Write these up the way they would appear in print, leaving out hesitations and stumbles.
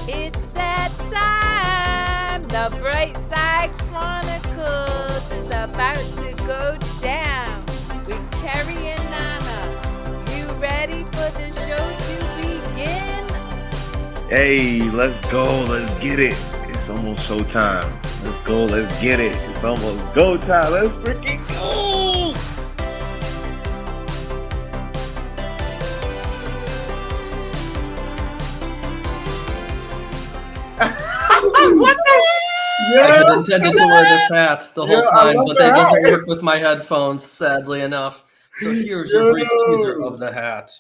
It's that time. The Brightside Chronicles is about to go down with Kerri and Nana. You ready for the show to begin? Hey, let's go. Let's get it. It's almost showtime. Let's go. Let's get it. It's almost go time. Let's freaking go. What the? Yeah. I had intended to wear this hat the whole time, but that doesn't work with my headphones, sadly enough. So here's your brief teaser of the hat.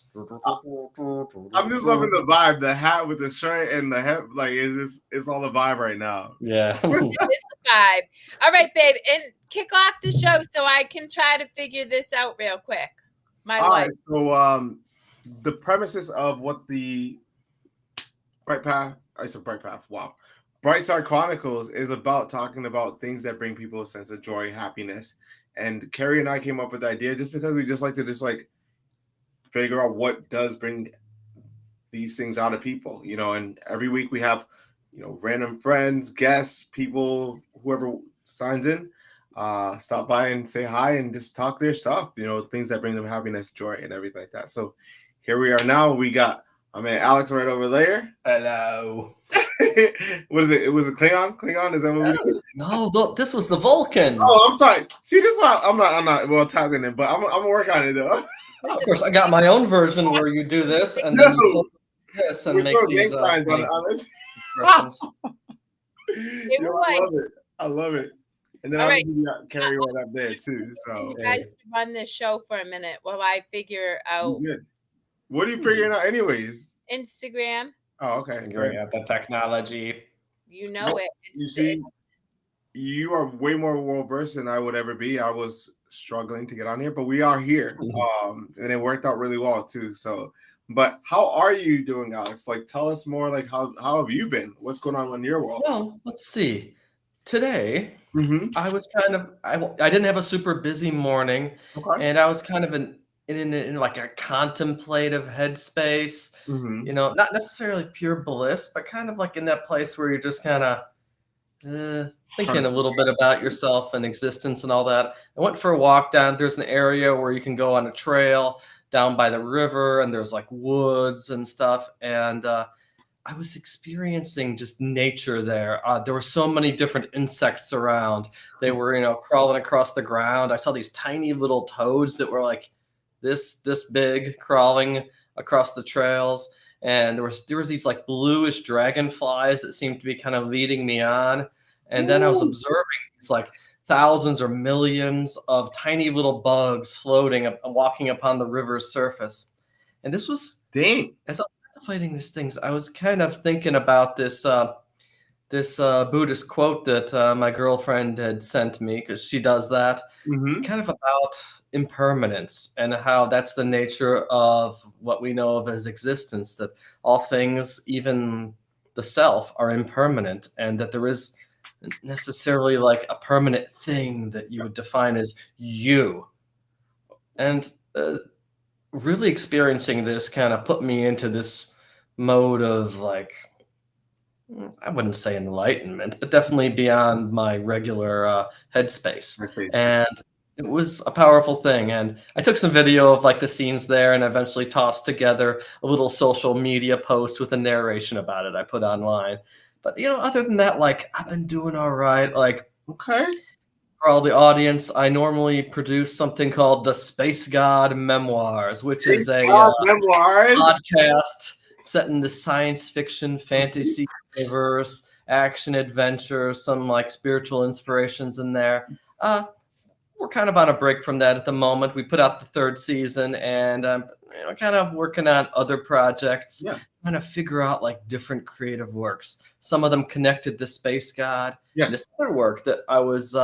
I'm just loving the vibe. The hat with the shirt and the hat, like it's all the vibe right now. Yeah. It is the vibe. All right, babe, and kick off the show so I can try to figure this out real quick. All right, so the premises of what the Brightside Chronicles is about, talking about things that bring people a sense of joy, happiness. And Kerri and I came up with the idea just because we just like to figure out what does bring these things out of people, and every week we have, random friends, guests, people, whoever signs in, stop by and say hi and just talk their stuff, things that bring them happiness, joy, and everything like that. So here we are now. We got my man Alex right over there. Hello. What is it? It was a Klingon? Klingon? Is that what we do? No, this was the Vulcans. Oh, I'm sorry. See, this one, I'm not well tapping in, but I'm gonna work on it though. Of course, I got my own version where you do this and then you this and make these signs on it. I love it. And then obviously we got Kerri right up there too. So you guys run this show for a minute while I figure out. What are you figuring out, anyways? Instagram. Oh, okay. Figuring out the technology. You know it. You see, you are way more well versed than I would ever be. I was struggling to get on here, but we are here, and it worked out really well too. So, but how are you doing, Alex? Like, tell us more. Like, how have you been? What's going on in your world? Well, let's see. Today, I was kind of I didn't have a super busy morning, and I was kind of in like a contemplative headspace, not necessarily pure bliss, but kind of like in that place where you're just kind of thinking a little bit about yourself and existence and all that. I went for a walk down. There's an area where you can go on a trail down by the river, and there's like woods and stuff. And I was experiencing just nature there. There were so many different insects around. They were, crawling across the ground. I saw these tiny little toads that were like this big, crawling across the trails. And there was these like bluish dragonflies that seemed to be kind of leading me on. And then I was observing these like thousands or millions of tiny little bugs floating up, walking upon the river's surface. And this was, as I was contemplating these things, I was kind of thinking about this Buddhist quote that my girlfriend had sent me, because she does that, kind of about impermanence and how that's the nature of what we know of as existence, that all things, even the self, are impermanent, and that there is necessarily like a permanent thing that you would define as you. And really experiencing this kind of put me into this mode of like, I wouldn't say enlightenment, but definitely beyond my regular headspace. And it was a powerful thing. And I took some video of like the scenes there and eventually tossed together a little social media post with a narration about it I put online. But, other than that, like, I've been doing all right. Like, for all the audience, I normally produce something called the Space God Memoirs, which is a podcast set in the science fiction, fantasy universe, action adventure, some like spiritual inspirations in there. We're kind of on a break from that at the moment. We put out the 3rd season, and I'm kind of working on other projects, trying to figure out like different creative works. Some of them connected to Space God. This other work that I was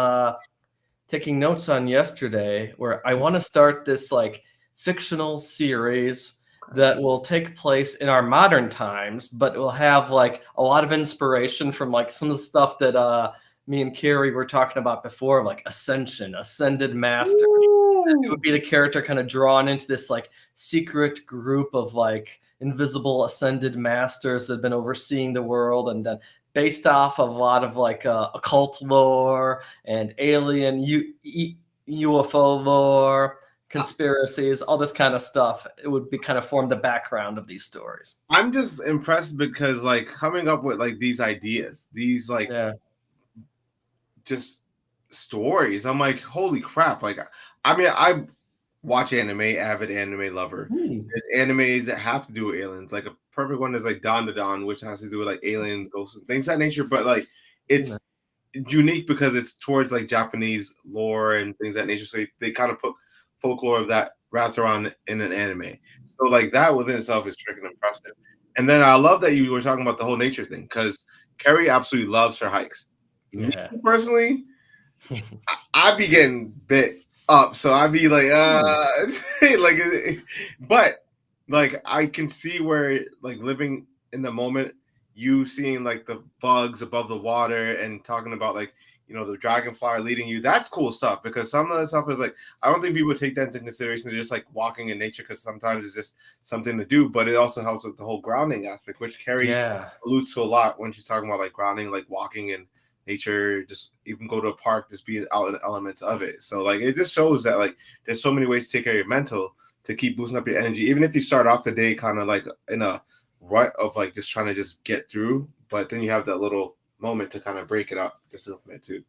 taking notes on yesterday, where I want to start this like fictional series that will take place in our modern times, but will have like a lot of inspiration from like some of the stuff that me and Kerri were talking about before, like ascension, ascended master. It would be the character kind of drawn into this like secret group of like invisible ascended masters that have been overseeing the world, and then based off of a lot of like occult lore and alien UFO lore, conspiracies, all this kind of stuff. It would be kind of form the background of these stories. I'm just impressed because like coming up with like these ideas, these like just stories. I'm like, holy crap. Like, I mean, I watch anime, avid anime lover. There's animes that have to do with aliens. Like a perfect one is like Dawn to Dawn, which has to do with like aliens, ghosts, and things of that nature. But like it's unique because it's towards like Japanese lore and things of that nature. So they kind of put folklore of that wrapped around in an anime. So like that within itself is freaking impressive. And then I love that you were talking about the whole nature thing, because Kerri absolutely loves her hikes. Me personally, I'd be getting bit up, so I'd be like, like, but like I can see where like living in the moment, you seeing like the bugs above the water and talking about like, you know, the dragonfly leading you, that's cool stuff, because some of the stuff is like, I don't think people take that into consideration. They're just like walking in nature because sometimes it's just something to do, but it also helps with the whole grounding aspect, which Kerri alludes to a lot when she's talking about like grounding, like walking in nature, just even go to a park, just being out in the elements of it. So like it just shows that like there's so many ways to take care of your mental, to keep boosting up your energy, even if you start off the day kind of like in a rut of like just trying to just get through, but then you have that little moment to kind of break it up yourself from it too.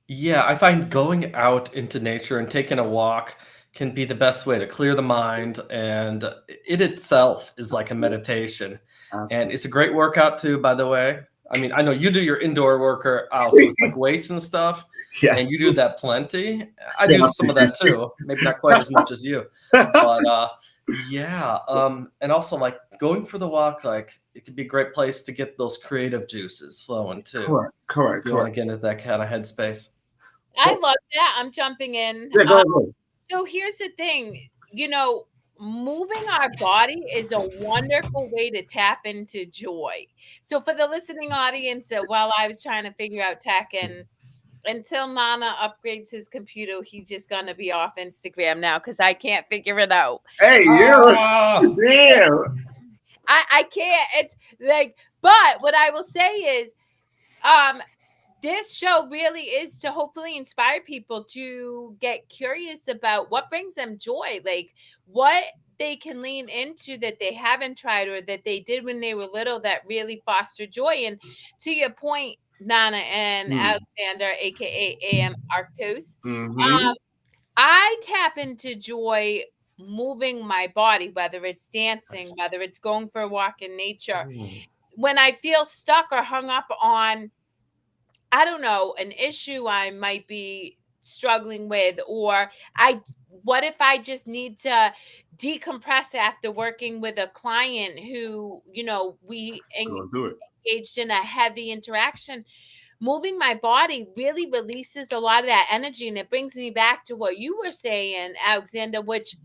Yeah, I find going out into nature and taking a walk can be the best way to clear the mind, and it itself is like a meditation. Absolutely. And it's a great workout too, by the way. I mean, I know you do your indoor workout, so it's like weights and stuff. Yes. And you do that plenty. I do some of that too. Maybe not quite as much as you. But and also like going for the walk, like it could be a great place to get those creative juices flowing too. Correct. You want to get into that kind of headspace. I love that. I'm jumping in. Yeah, go ahead. So here's the thing, you know, moving our body is a wonderful way to tap into joy. So for the listening audience, while I was trying to figure out tech, and until Nana upgrades his computer, he's just gonna be off Instagram now because I can't figure it out. Hey, damn. I can't. It's like, but what I will say is, this show really is to hopefully inspire people to get curious about what brings them joy, like what they can lean into that they haven't tried or that they did when they were little that really foster joy. And to your point, Nana and Alexander, aka AM Arctos, I tap into joy moving my body, whether it's dancing, whether it's going for a walk in nature. When I feel stuck or hung up on, I don't know, an issue I might be struggling with, or what if I just need to decompress after working with a client who, you know, we engaged in a heavy interaction. Moving my body really releases a lot of that energy, and it brings me back to what you were saying, Alexander, which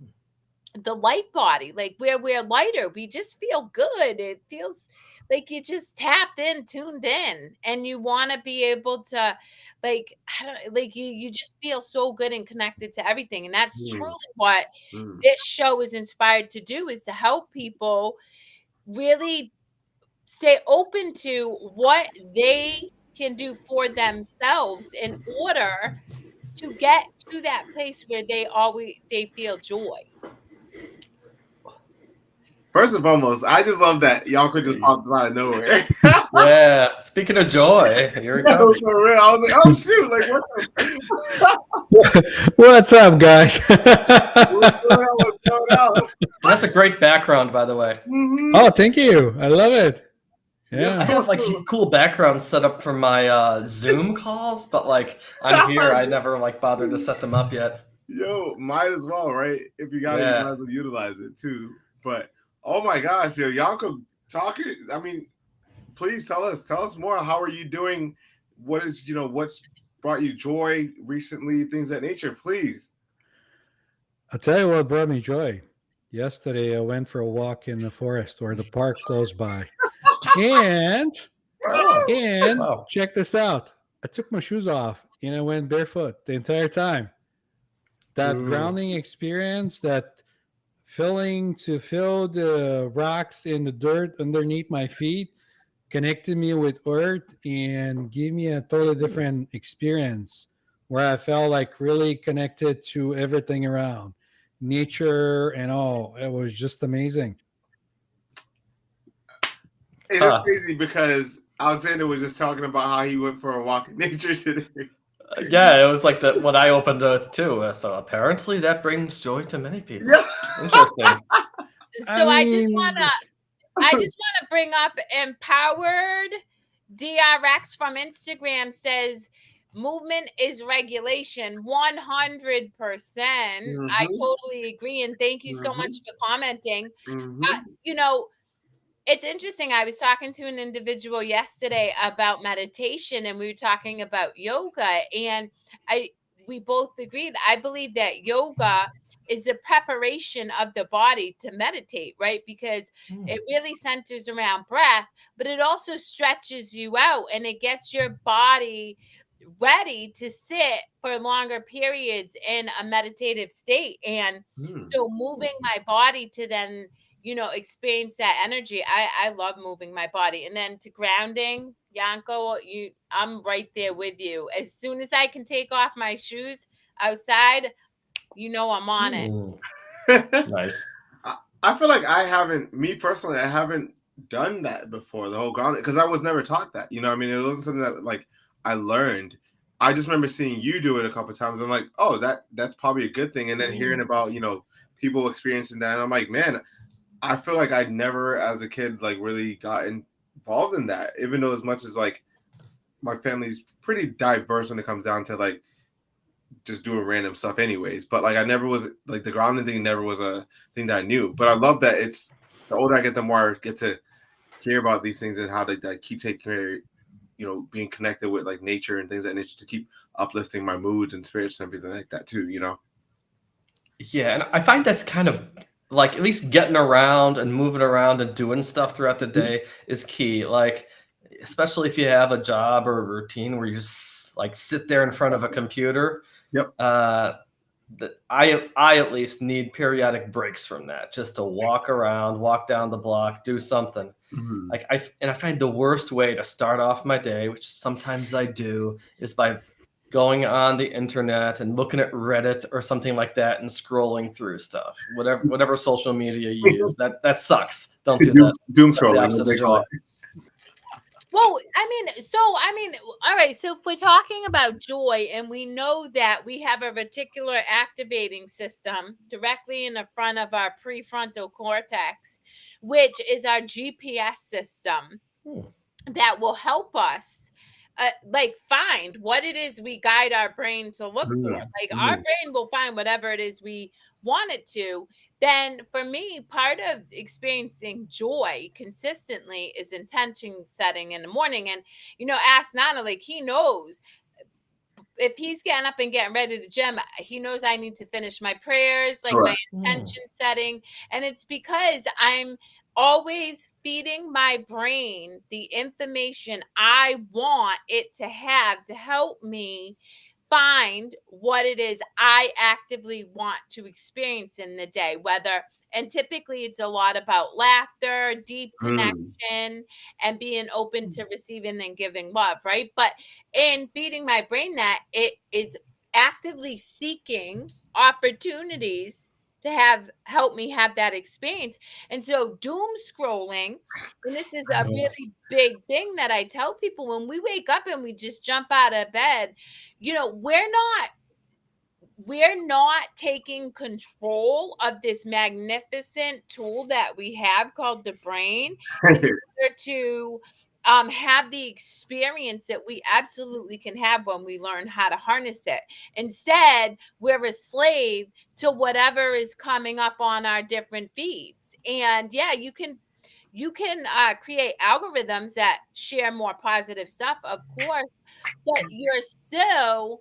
the light body, like where we're lighter, we just feel good. It feels like you just tapped in, tuned in, and you want to be able to, like, you just feel so good and connected to everything. And that's truly what this show is inspired to do, is to help people really stay open to what they can do for themselves in order to get to that place where they feel joy. First and foremost, I just love that Yanko just popped out of nowhere. Yeah, speaking of joy, here we go. For real. I was like, oh shoot, like what's up, guys? What's going on? That's a great background, by the way. Oh, thank you. I love it. Yeah, I have like cool backgrounds set up for my Zoom calls, but like I'm here, I never like bothered to set them up yet. Yo, might as well, right? If you got it, you might as well utilize it too. But oh my gosh, yo, Yanko, talking. I mean, please tell us more. How are you doing? What's brought you joy recently? Things of that nature, please. I'll tell you what brought me joy. Yesterday, I went for a walk in the forest or the park close by. And check this out. I took my shoes off and I went barefoot the entire time. That grounding experience, that feeling to feel the rocks and the dirt underneath my feet, connected me with earth and gave me a totally different experience where I felt like really connected to everything around nature and all. It was just amazing. It's just crazy because Alexander was just talking about how he went for a walk in nature today. Yeah, it was like what I opened with too. So apparently that brings joy to many people. Yeah. Interesting. So I just wanna bring up Empowered DRX from Instagram says movement is regulation 100%. I totally agree, and thank you so much for commenting. You know, it's interesting. I was talking to an individual yesterday about meditation, and we were talking about yoga, and we both agreed. I believe that yoga is the preparation of the body to meditate, right? Because it really centers around breath, but it also stretches you out and it gets your body ready to sit for longer periods in a meditative state. And so moving my body to then experience that energy. I love moving my body. And then to grounding, Yanko, I'm right there with you. As soon as I can take off my shoes outside, I'm on it. Nice. I feel like I haven't done that before, the whole grounding, because I was never taught that. You know what I mean? It wasn't something that like I learned. I just remember seeing you do it a couple of times. I'm like, oh, that's probably a good thing. And then hearing about, people experiencing that, and I'm like, man, I feel like I never as a kid like really got involved in that, even though as much as like my family's pretty diverse when it comes down to like just doing random stuff anyways. But like I never was like the grounding thing never was a thing that I knew. But I love that it's the older I get, the more I get to hear about these things and how they like, keep taking care, being connected with like nature and things like nature to keep uplifting my moods and spirits and everything like that too, Yeah, and I find that's kind of like at least getting around and moving around and doing stuff throughout the day is key. Like, especially if you have a job or a routine where you just like sit there in front of a computer. Yep. I at least need periodic breaks from that, just to walk around, walk down the block, do something. Like I find the worst way to start off my day, which sometimes I do, is by going on the internet and looking at Reddit or something like that and scrolling through stuff. Whatever social media you use, that sucks. Don't do that. Doom That's the scrolling. opposite of joy. Well, all right. So if we're talking about joy, and we know that we have a reticular activating system directly in the front of our prefrontal cortex, which is our GPS system that will help us find what it is we guide our brain to look for. Like our brain will find whatever it is we want it to. Then for me, part of experiencing joy consistently is intention setting in the morning. And, ask Nana, like he knows if he's getting up and getting ready to the gym, he knows I need to finish my prayers, like my intention setting. And it's because I'm always feeding my brain the information I want it to have to help me find what it is I actively want to experience in the day, and typically it's a lot about laughter, deep connection, and being open to receiving and giving love, right? But in feeding my brain that, it is actively seeking opportunities to help me have that experience. And so doom scrolling, and this is a really big thing that I tell people, when we wake up and we just jump out of bed, we're not taking control of this magnificent tool that we have called the brain in order to have the experience that we absolutely can have when we learn how to harness it. Instead, we're a slave to whatever is coming up on our different feeds. And yeah, you can create algorithms that share more positive stuff, of course, but you're still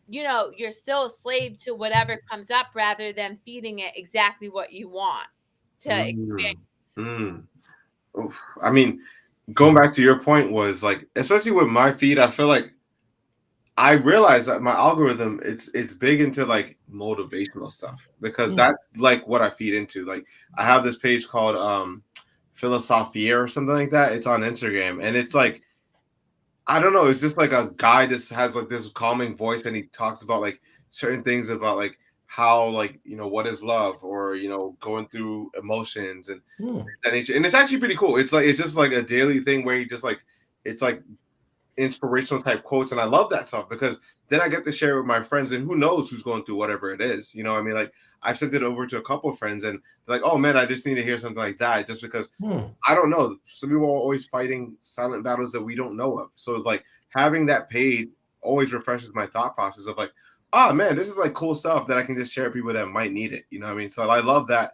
a slave to whatever comes up rather than feeding it exactly what you want to experience. I mean, going back to your point was like, especially with my feed, I feel like I realized that my algorithm it's big into like motivational stuff because that's like what I feed into. Like I have this page called Philosophia or something like that. It's on Instagram and it's like I don't know, it's just like a guy just has like this calming voice and he talks about like certain things about like how like what is love or going through emotions and that nature. And it's actually pretty cool. It's like it's just like a daily thing where he just like it's like inspirational type quotes, and I love that stuff because then I get to share it with my friends, and who knows who's going through whatever it is. You know what I mean? Like I've sent it over to a couple of friends and they're like, oh man, I just need to hear something like that just because I don't know. Some people are always fighting silent battles that we don't know of. So like having that paid always refreshes my thought process of like, oh man, this is like cool stuff that I can just share with people that might need it. You know what I mean? So I love that.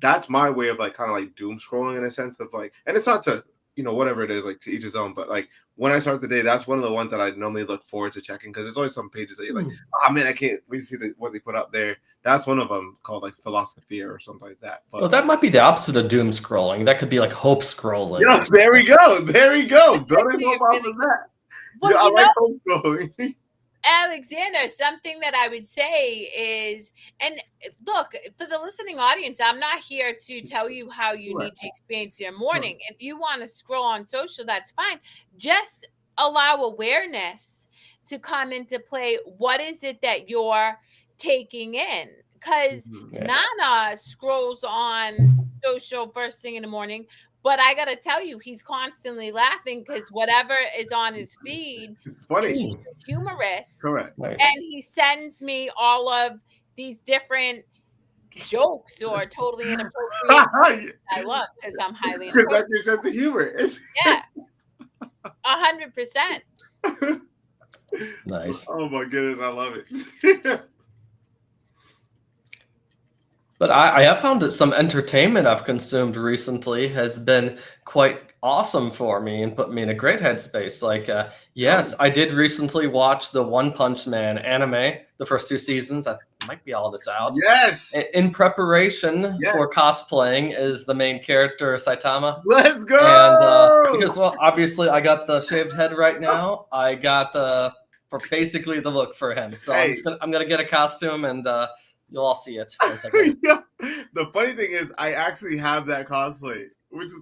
That's my way of like kind of like doom scrolling in a sense of like, and it's not to whatever it is, like to each his own. But like when I start the day, that's one of the ones that I normally look forward to checking because there's always some pages that you're like, oh man, I can't wait to see what they put up there. That's one of them called like Philosophia or something like that. But, well, that might be the opposite of doom scrolling. That could be like hope scrolling. Yeah, there we go. There we go. Building up off of that. Well, I like hope scrolling. Alexander, something that I would say is, and look, for the listening audience, I'm not here to tell you how you need to experience your morning. If you want to scroll on social, that's fine. Just allow awareness to come into play. What is it that you're taking in? Because Nana scrolls on social first thing in the morning. But I got to tell you, he's constantly laughing because whatever is on his feed it's funny. is humorous. Correct. Nice. And he sends me all of these different jokes or totally inappropriate I love because I'm highly because that's your sense of humor. Yeah. 100%. Nice. Oh my goodness, I love it. But I have found that some entertainment I've consumed recently has been quite awesome for me and put me in a great headspace. Like, yes, I did recently watch the One Punch Man anime, the first 2 seasons. I might be all this out. Yes. In preparation for cosplaying is the main character, Saitama. Let's go. And because, well, obviously I got the shaved head right now. I got for basically the look for him. So I'm gonna get a costume and you'll all see it. Yeah. The funny thing is, I actually have that cosplay, which is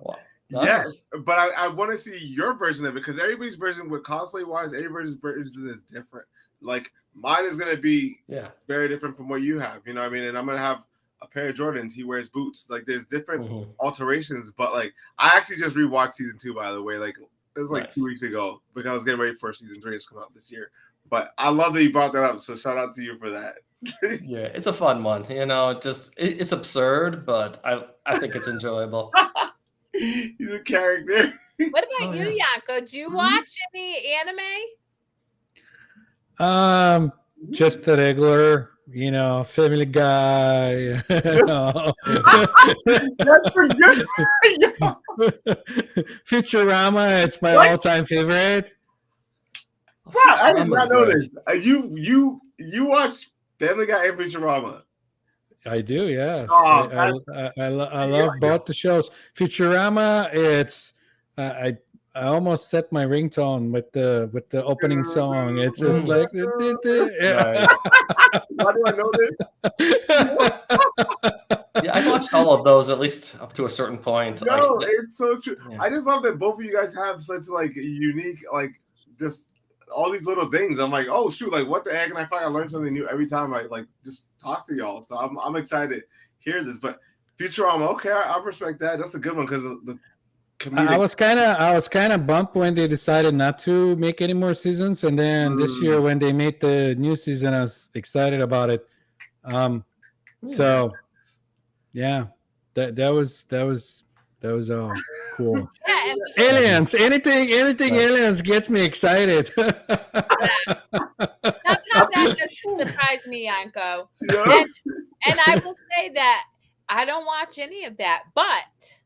nice. Yes, but I want to see your version of it because everybody's version with cosplay wise, everybody's version is different. Like mine is gonna be very different from what you have. You know what I mean? And I'm gonna have a pair of Jordans. He wears boots. Like there's different alterations. But like I actually just rewatched season 2 by the way. Like it was like 2 weeks ago because I was getting ready for season 3 to come out this year. But I love that you brought that up. So shout out to you for that. Yeah, it's a fun one. Just it's absurd, but I think it's enjoyable. He's a character. What about you, Yanko? Do you watch any anime? Just the regular, Family Guy. That's pretty good. Futurama, it's my all-time favorite. Wow, I did not know this. You watch Family Guy and Futurama? I do, yes. Oh, I love both the shows. Futurama, it's I almost set my ringtone with the opening song. It's like Nice. Why do I know this? Yeah, I've watched all of those at least up to a certain point. No, it's so true. Yeah. I just love that both of you guys have such like unique, like just all these little things. I'm like, oh shoot, like what the heck? And I find I learn something new every time I like just talk to y'all. So I'm excited to hear this. But Futurama, okay, I respect that. That's a good one because the comedic. I was kind of bummed when they decided not to make any more seasons, and then this year when they made the new season, I was excited about it. So yeah, that was all cool. Yeah, Aliens, anything aliens gets me excited. Somehow that doesn't surprise me, Yanko. Yeah. And I will say that I don't watch any of that, but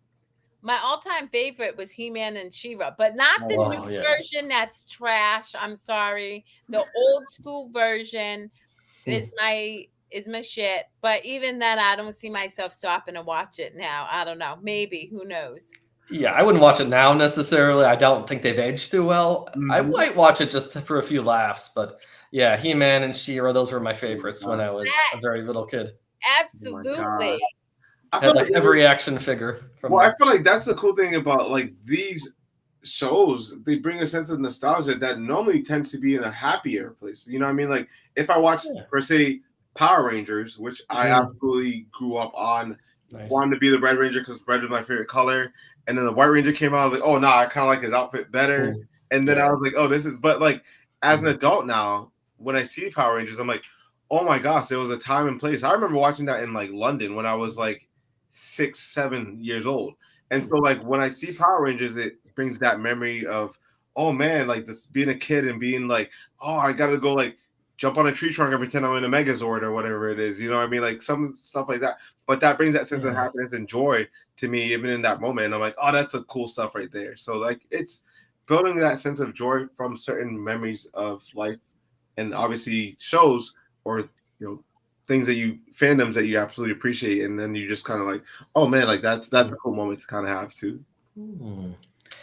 my all-time favorite was He-Man and She-Ra, but not the new version that's trash. I'm sorry. The old school version is my shit. But even then, I don't see myself stopping to watch it now. I don't know. Maybe. Who knows? Yeah, I wouldn't watch it now necessarily. I don't think they've aged too well. I might watch it just for a few laughs, but yeah, He-Man and She-Ra, those were my favorites when I was a very little kid. Absolutely. I had like every action figure from well, them. I feel like that's the cool thing about like these shows. They bring a sense of nostalgia that normally tends to be in a happier place. You know what I mean? Like if I watched, per se, Power Rangers, which I absolutely grew up on, wanted to be the Red Ranger because red was my favorite color. And then the White Ranger came out. I was like, oh, no, I kind of like his outfit better. And then I was like, oh, this is, but like as an adult now, when I see Power Rangers, I'm like, oh my gosh, there was a time and place. I remember watching that in like London when I was like 6, 7 years old. And so like when I see Power Rangers, it brings that memory of, oh man, like this being a kid and being like, oh, I gotta go like jump on a tree trunk and pretend I'm in a Megazord or whatever it is. You know what I mean? Like some stuff like that. But that brings that sense of happiness and joy to me, even in that moment. And I'm like, oh, that's a cool stuff right there. So like it's building that sense of joy from certain memories of life, and obviously shows or things that fandoms that you absolutely appreciate, and then you just kind of like, oh man, like that's a cool moment to kind of have too.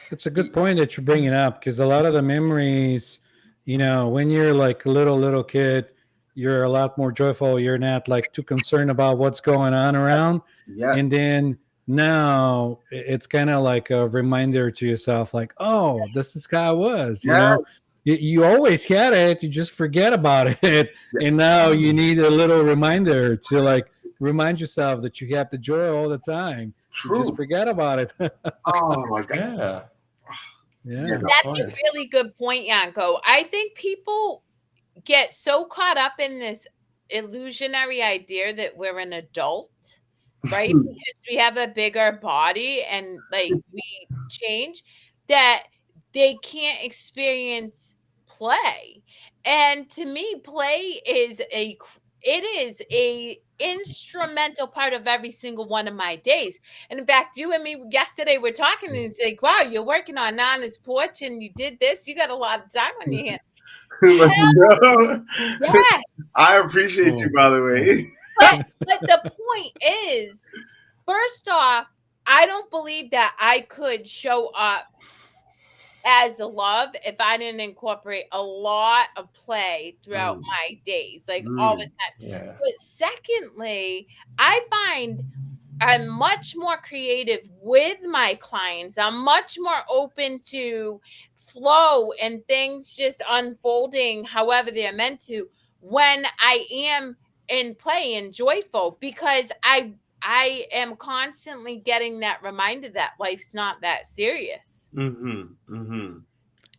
It's a good point that you're bringing up, because a lot of the memories, when you're like a little kid, you're a lot more joyful. You're not like too concerned about what's going on around. Yes. And then now it's kind of like a reminder to yourself, like, oh, this is how it was. You always had it, you just forget about it. And now you need a little reminder to like remind yourself that you have the joy all the time. You just forget about it. Oh my God. Yeah. That's a really good point, Yanko. I think people get so caught up in this illusionary idea that we're an adult, right? Because we have a bigger body and like we change, that they can't experience play. And to me, play is a instrumental part of every single one of my days. And in fact, you and me yesterday were talking, and it's like, wow, you're working on Nana's porch and you did this. You got a lot of time on your hands. Yes. I appreciate you, by the way. But the point is, first off, I don't believe that I could show up as a love if I didn't incorporate a lot of play throughout my days, like all the time. Yeah. But secondly, I find I'm much more creative with my clients. I'm much more open to flow and things just unfolding however they're meant to when I am in play and joyful, because I am constantly getting that reminder that life's not that serious. And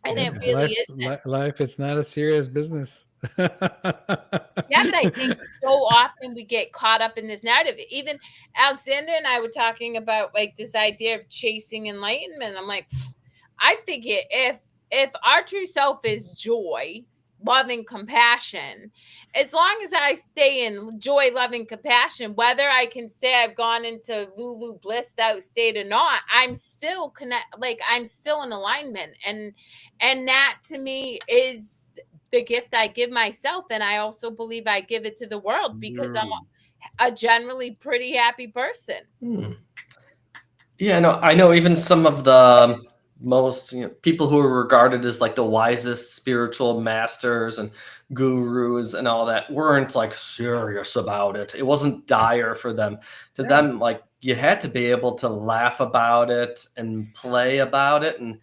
it really isn't. Life, it's not a serious business. Yeah, but I think so often we get caught up in this narrative. Even Alexander and I were talking about like this idea of chasing enlightenment. I'm like, I think if our true self is joy, love, and compassion, as long as I stay in joy, love, and compassion, whether I can say I've gone into Lulu blissed out state or not, I'm still I'm still in alignment. And that to me is the gift I give myself. And I also believe I give it to the world because I'm a generally pretty happy person. Yeah, no, I know even some of the most people who are regarded as like the wisest spiritual masters and gurus and all that weren't like serious about it. It wasn't dire for them. To them, like you had to be able to laugh about it and play about it. And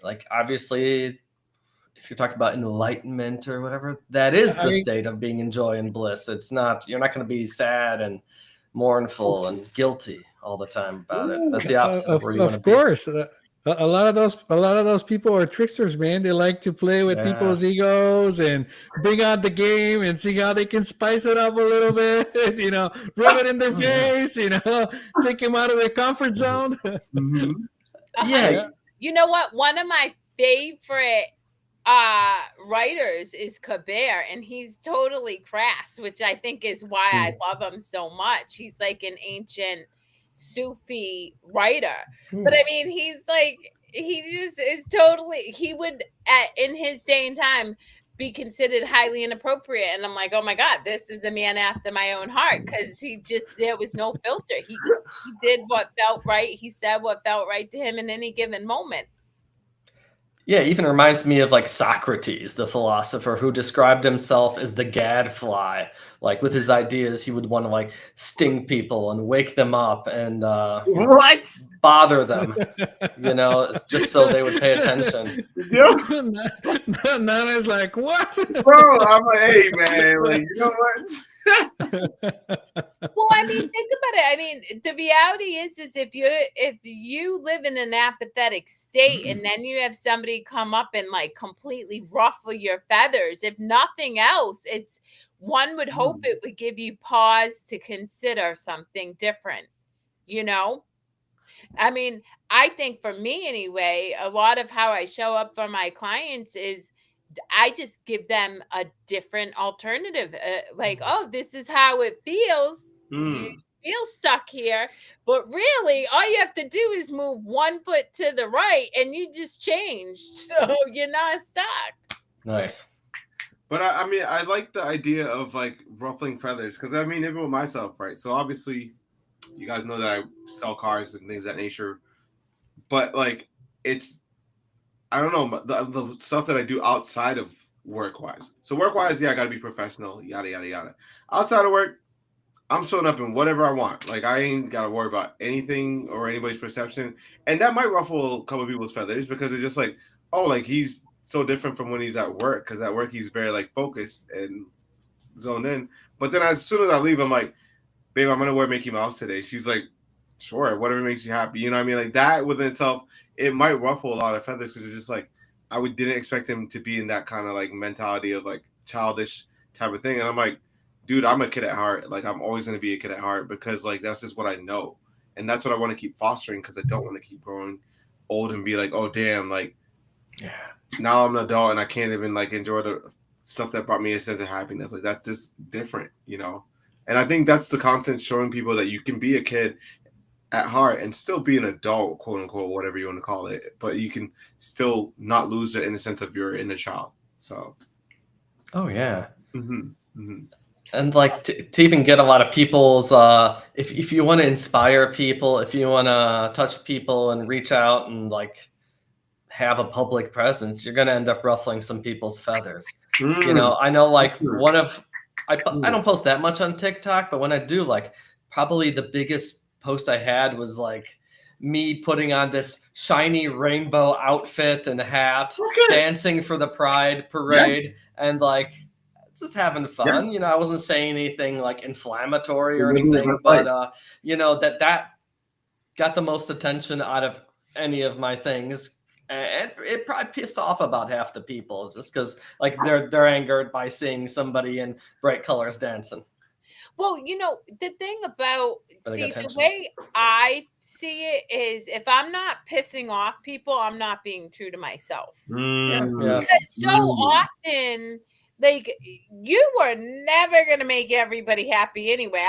like obviously, if you're talking about enlightenment or whatever, that is the state of being in joy and bliss. It's not, you're not going to be sad and mournful and guilty all the time about it. That's the opposite of where you want to be. Of course. A lot of those people are tricksters, man. They like to play with people's egos and bring out the game and see how they can spice it up a little bit, rub it in their face, take them out of their comfort zone. Yeah. You know what? One of my favorite writers is Kabir, and he's totally crass, which I think is why I love him so much. He's like an ancient Sufi writer, but I mean, he's like, he just is totally, he would in his day and time be considered highly inappropriate. And I'm like, oh my God, this is a man after my own heart, because there was no filter. He did what felt right. He said what felt right to him in any given moment. Yeah, it even reminds me of like Socrates, the philosopher, who described himself as the gadfly. Like with his ideas, he would want to like sting people and wake them up and bother them, just so they would pay attention. Yeah. Nana's like, what? Bro, I'm like, hey man, like, you know what? Well, I mean, think about it. I mean, the reality is if you live in an apathetic state and then you have somebody come up and like completely ruffle your feathers, if nothing else, one would hope it would give you pause to consider something different, I mean, I think for me anyway, a lot of how I show up for my clients is I just give them a different alternative. Like, oh, this is how it feels. You feel stuck here. But really, all you have to do is move 1 foot to the right and you just change. So you're not stuck. Nice. But I mean, I like the idea of like ruffling feathers, because I mean, even with myself, right? So obviously, you guys know that I sell cars and things of that nature. But like, I don't know, the stuff that I do outside of work-wise. So work-wise, yeah, I got to be professional, yada, yada, yada. Outside of work, I'm showing up in whatever I want. Like, I ain't got to worry about anything or anybody's perception. And that might ruffle a couple of people's feathers, because it's just like, oh, like, he's so different from when he's at work. Because at work, he's very, like, focused and zoned in. But then as soon as I leave, I'm like, babe, I'm going to wear Mickey Mouse today. She's like, sure, whatever makes you happy. You know what I mean? Like, that within itself, it might ruffle a lot of feathers, because it's just like, didn't expect him to be in that kind of like mentality of like childish type of thing. And I'm like, dude, I'm a kid at heart. Like, I'm always going to be a kid at heart, because like, that's just what I know. And that's what I want to keep fostering, because I don't want to keep growing old and be like, oh, damn, like, yeah, now I'm an adult and I can't even like enjoy the stuff that brought me a sense of happiness. Like, that's just different, And I think that's the constant showing people that you can be a kid at heart and still be an adult, quote unquote, whatever you want to call it, but you can still not lose the innocence of your inner child. So, oh yeah, and like to even get a lot of people's, if you want to inspire people, if you want to touch people and reach out and like have a public presence, you're gonna end up ruffling some people's feathers. I know like I don't post that much on TikTok, but when I do, like probably the biggest post I had was like me putting on this shiny rainbow outfit and hat, dancing for the Pride parade, and like just having fun. I wasn't saying anything like inflammatory or anything, but that got the most attention out of any of my things, and it probably pissed off about half the people, just because like they're angered by seeing somebody in bright colors dancing. Well, the thing about, the way I see it is, if I'm not pissing off people, I'm not being true to myself. Because so often, like, you were never going to make everybody happy anyway.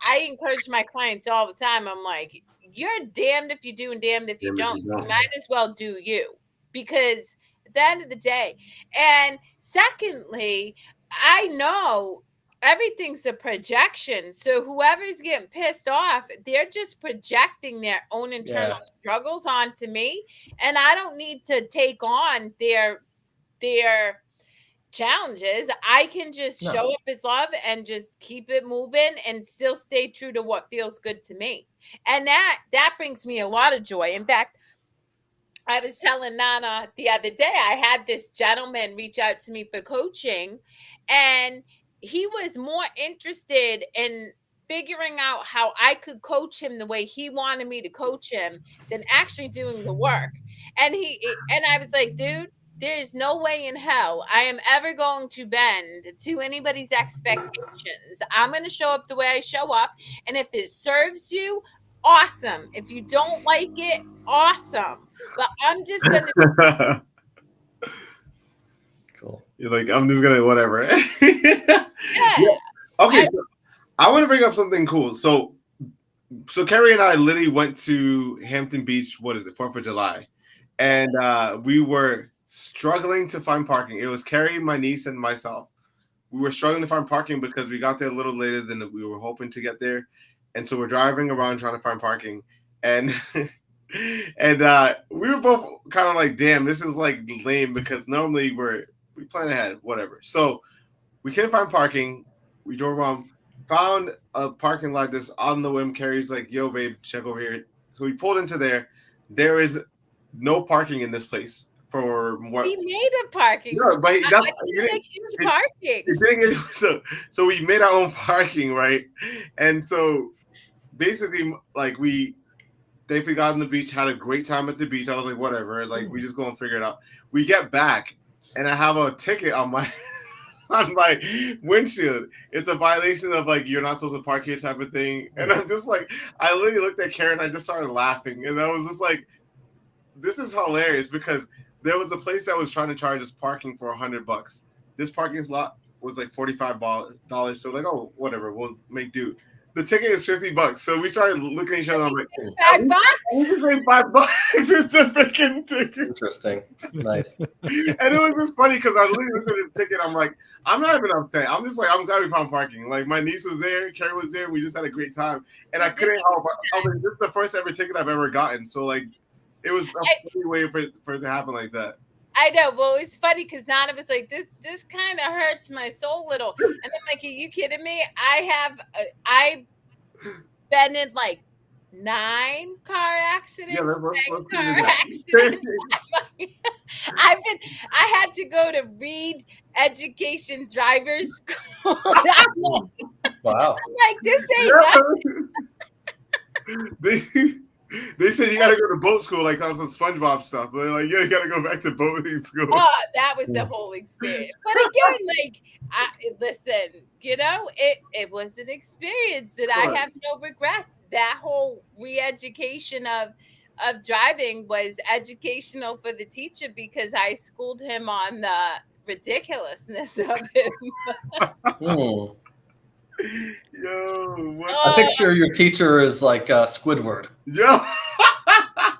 I encourage my clients all the time. I'm like, you're damned if you do and damned if you don't. So you might as well do you, because at the end of the day. And secondly, I know everything's a projection. So whoever's getting pissed off, they're just projecting their own internal struggles onto me. And I don't need to take on their challenges. I can just show up as love and just keep it moving and still stay true to what feels good to me. And that brings me a lot of joy. In fact, I was telling Nana the other day, I had this gentleman reach out to me for coaching, and he was more interested in figuring out how I could coach him the way he wanted me to coach him than actually doing the work. And I was like, dude, there is no way in hell I am ever going to bend to anybody's expectations. I'm going to show up the way I show up. And if it serves you, awesome. If you don't like it, awesome. But I'm just going to. Cool. You're like, I'm just going to whatever. Yeah. Okay. So I want to bring up something cool. So Kerri and I literally went to Hampton Beach. What is it? 4th of July. And we were struggling to find parking. It was Kerri, my niece, and myself. We were struggling to find parking because we got there a little later than we were hoping to get there. And so we're driving around trying to find parking. And and we were both kind of like, damn, this is like lame because normally we plan ahead, whatever. So we couldn't find parking. We drove around, found a parking lot just on the whim. Kerri's like, yo, babe, check over here. So we pulled into there. There is no parking in this place. For what we made a parking. No, but I didn't think he was parking. So we made our own parking, right? And so basically, like we got on the beach, had a great time at the beach. I was like, whatever, like we just go and figure it out. We get back, and I have a ticket on my on my windshield. It's a violation of like you're not supposed to park here type of thing. And I'm just like, I literally looked at Karen, I just started laughing, and I was just like, this is hilarious because there was a place that was trying to charge us parking for $100. This parking slot was like $45. So like, oh, whatever, we'll make do. The ticket is $50. So we started looking at each other. I'm like, $5? We can pay $5. It's the freaking ticket. Interesting. Nice. And it was just funny because I literally looked at the ticket. I'm like, I'm not even upset. I'm just like, I'm glad we found parking. Like my niece was there, Kerri was there, and we just had a great time. And I couldn't help. I was like, this is the first ever ticket I've ever gotten. So like, it was a funny way for it to happen like that. I know. Well, it's funny because Nana was like, this kind of hurts my soul a little. And I'm like, are you kidding me? I've been in like 9 car accidents, 10 car accidents. I had to go to Reed Education Driver's School. Wow. I'm like, this ain't nothing. They said you got to go to boat school, like that's some SpongeBob stuff. They're like, yeah, you got to go back to boating school. Oh, that was the whole experience. But again, like, listen, you know, it was an experience that I have no regrets. That whole re-education of driving was educational for the teacher because I schooled him on the ridiculousness of him. Yo, what? I picture your teacher is like Squidward. Yo, I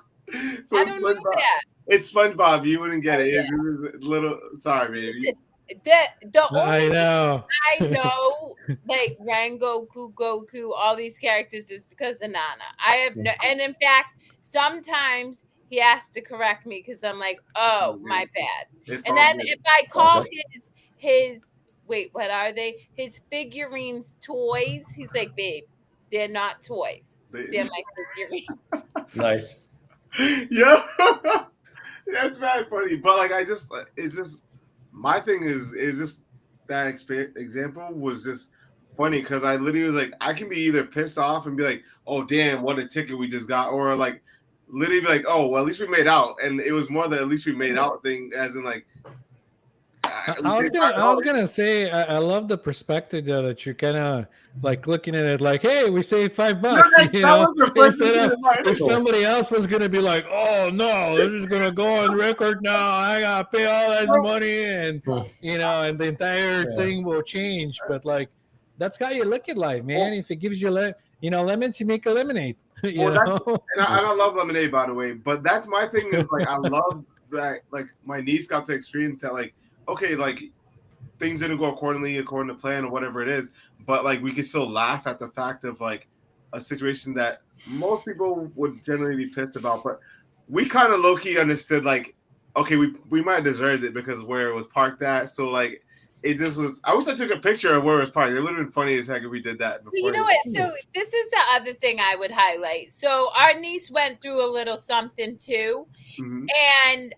don't know that. It's SpongeBob. You wouldn't get it. It's a little. Sorry, baby. The only I know. I know, like Rangoku, Goku, all these characters is because of Nana. I have no, and in fact, sometimes he has to correct me because I'm like, oh, my bad. And then if I call his wait, what are they? His figurines toys. He's like, babe, they're not toys. They're my figurines. Nice. Yeah, that's bad funny. But like, it's just my thing is just that example was just funny because I literally was like, I can be either pissed off and be like, oh damn, what a ticket we just got, or like literally be like, oh well, at least we made out, and it was more the at least we made out thing, as in like. I was gonna say I love the perspective that you're kind of like looking at it like, hey, we saved $5, you know, instead of if somebody else was gonna be like, oh no, this is gonna go on record now, I gotta pay all this money, and you know, and the entire thing will change. But like, that's how you look at life, man. If it gives you lemons, you make a lemonade. You know, and I don't love lemonade, by the way, but that's my thing is like I love that like my niece got to experience that like. Okay, like things didn't go according to plan or whatever it is, but like we could still laugh at the fact of like a situation that most people would generally be pissed about, but we kind of low-key understood like, okay, we might have deserved it because where it was parked at. So like it just was. I wish I took a picture of where it was parked. It would have been funny as heck if we did that. You know what? So this is the other thing I would highlight. So our niece went through a little something too, and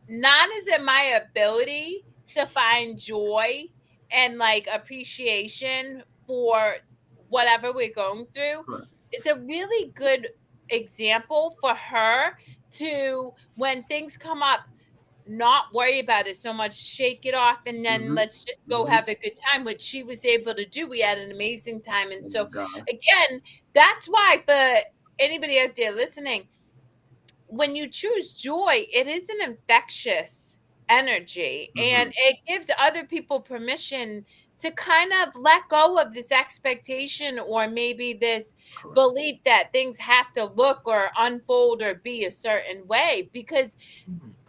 Nana's in my ability to find joy and like appreciation for whatever we're going through. It's a really good example for her to, when things come up, not worry about it so much, shake it off, and then let's just go have a good time, which she was able to do. We had an amazing time. And so again, that's why for anybody out there listening, when you choose joy, it is an infectious energy, and it gives other people permission to kind of let go of this expectation or maybe this belief that things have to look or unfold or be a certain way, because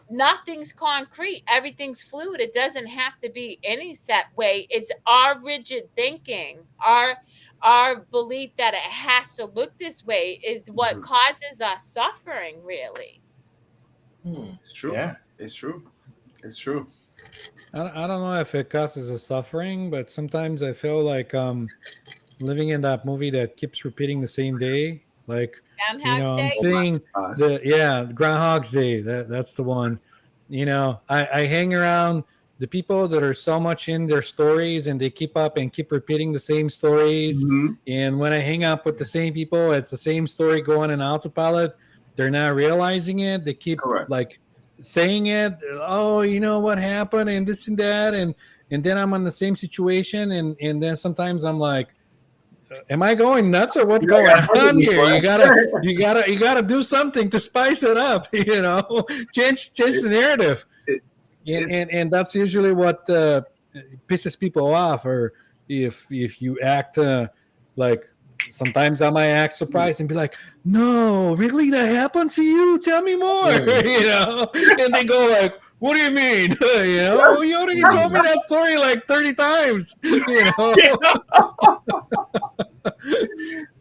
nothing's concrete. Everything's fluid. It doesn't have to be any set way. It's our rigid thinking, our belief that it has to look this way is what causes us suffering, really. It's true. Yeah, it's true. It's true. I don't know if it causes us suffering, but sometimes I feel like living in that movie that keeps repeating the same day. Like, Groundhog Day? I'm seeing Groundhog's Day. That's the one. I hang around the people that are so much in their stories and they keep up and keep repeating the same stories. And when I hang up with the same people, it's the same story going in autopilot. They're not realizing it. They keep like saying it. Oh, you know what happened and this and that. And then I'm in the same situation. And then sometimes I'm like, am I going nuts or what's going on here? You gotta do something to spice it up, change the narrative. And that's usually what pisses people off. Or if you act like, sometimes I might act surprised and be like, no, really, that happened to you? Tell me more. And they go like, what do you mean? You already told me that story like 30 times.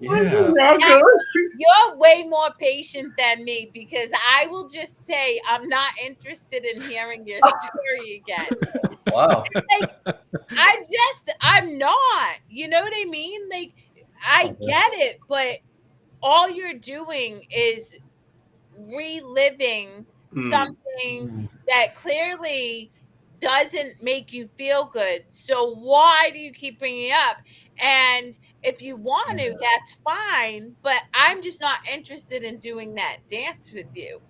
You're way more patient than me, because I will just say I'm not interested in hearing your story again. Wow. Like, I'm not. You know what I mean? Like, I get it, but all you're doing is reliving something that clearly doesn't make you feel good. So why do you keep bringing it up? And if you want to, that's fine, but I'm just not interested in doing that dance with you.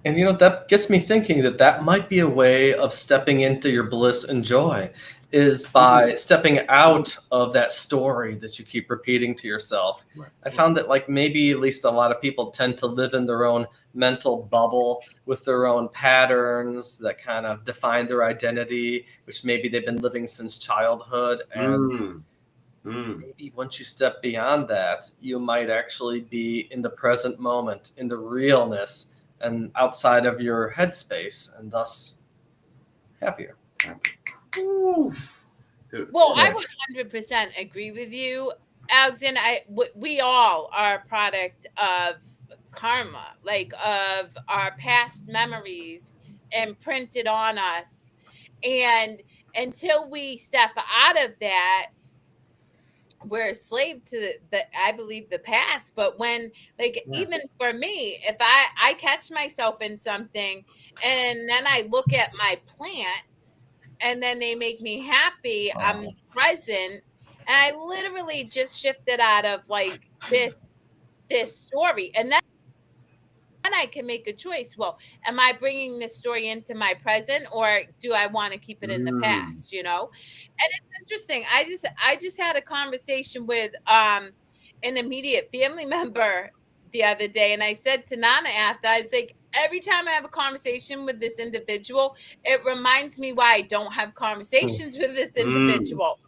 And that gets me thinking that might be a way of stepping into your bliss and joy, is by stepping out of that story that you keep repeating to yourself. I found that, like, maybe at least a lot of people tend to live in their own mental bubble with their own patterns that kind of define their identity, which maybe they've been living since childhood. And maybe once you step beyond that, you might actually be in the present moment, in the realness, and outside of your headspace, and thus happier. Well, I would 100% agree with you, Alexander. We all are a product of karma, like of our past memories imprinted on us. And until we step out of that, we're a slave to I believe the past. But when, like, even for me, if I catch myself in something and then I look at my plants and then they make me happy, I'm present, and I literally just shifted out of like this story, and then I can make a choice. Well, am I bringing this story into my present, or do I want to keep it in the past? And it's interesting. I just had a conversation with an immediate family member the other day, and I said to Nana after, I was like, every time I have a conversation with this individual, it reminds me why I don't have conversations with this individual.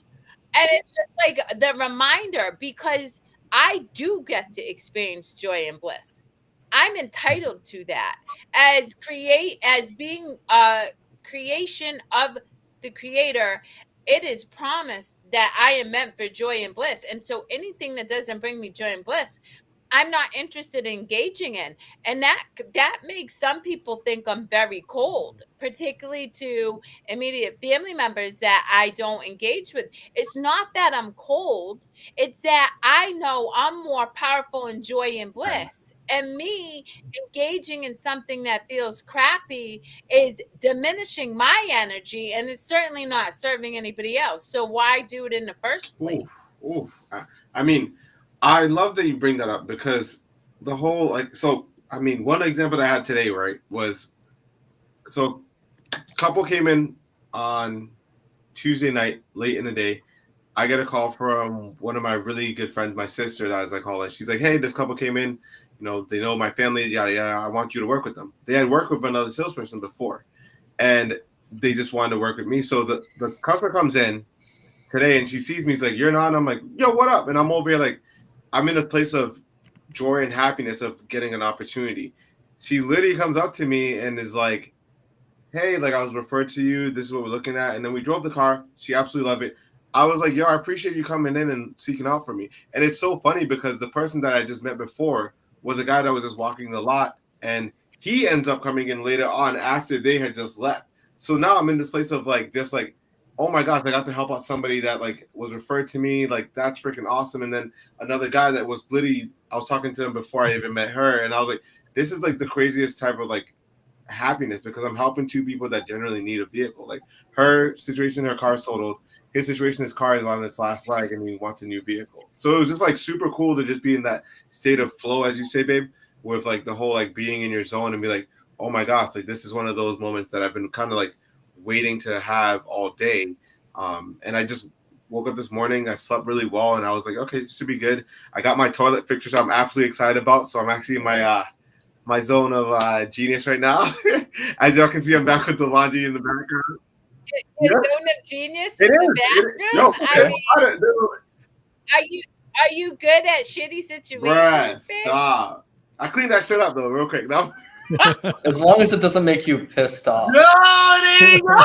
And it's just like the reminder, because I do get to experience joy and bliss. I'm entitled to that as being a creation of the Creator. It is promised that I am meant for joy and bliss. And so anything that doesn't bring me joy and bliss, I'm not interested in engaging in. And that makes some people think I'm very cold, particularly to immediate family members that I don't engage with. It's not that I'm cold. It's that I know I'm more powerful in joy and bliss. And me engaging in something that feels crappy is diminishing my energy, and it's certainly not serving anybody else. So why do it in the first place? I mean, I love that you bring that up, because the whole, one example that I had today, right, was, so a couple came in on Tuesday night, late in the day. I get a call from one of my really good friends, my sister, as I call it. She's like, hey, this couple came in, they know my family, yada, yada, I want you to work with them. They had worked with another salesperson before, and they just wanted to work with me. So the customer comes in today, and she sees me, she's like, you're not, and I'm like, yo, what up? And I'm over here like, I'm in a place of joy and happiness of getting an opportunity. she literally comes up to me and is like, hey, like I was referred to you. This is what we're looking at. And then we drove the car. She absolutely loved it. I was like, yo, I appreciate you coming in and seeking out for me. And it's so funny because the person that I just met before was a guy that was just walking the lot. And he ends up coming in later on after they had just left. So now I'm in this place of like, just like, oh my gosh, I got to help out somebody that like was referred to me. Like, that's freaking awesome. And then another guy that was literally, I was talking to him before I even met her. And I was like, this is like the craziest type of like happiness because I'm helping two people that generally need a vehicle. Like her situation, her car's totaled. His situation, his car is on its last leg and he wants a new vehicle. So it was just like super cool to just be in that state of flow, as you say, babe, with like the whole like being in your zone and be like, oh my gosh, like this is one of those moments that I've been kind of like waiting to have all day. And I just woke up this morning, I slept really well, and I was like, okay, it should be good. I got my toilet fixtures I'm absolutely excited about. So I'm actually in my zone of genius right now. As y'all can see, I'm back with the laundry in the background. Your zone of genius is the bathroom. Are you good at shitty situations? Bruh, stop. I cleaned that shit up though, real quick. No? As long as it doesn't make you pissed off. No, there you go.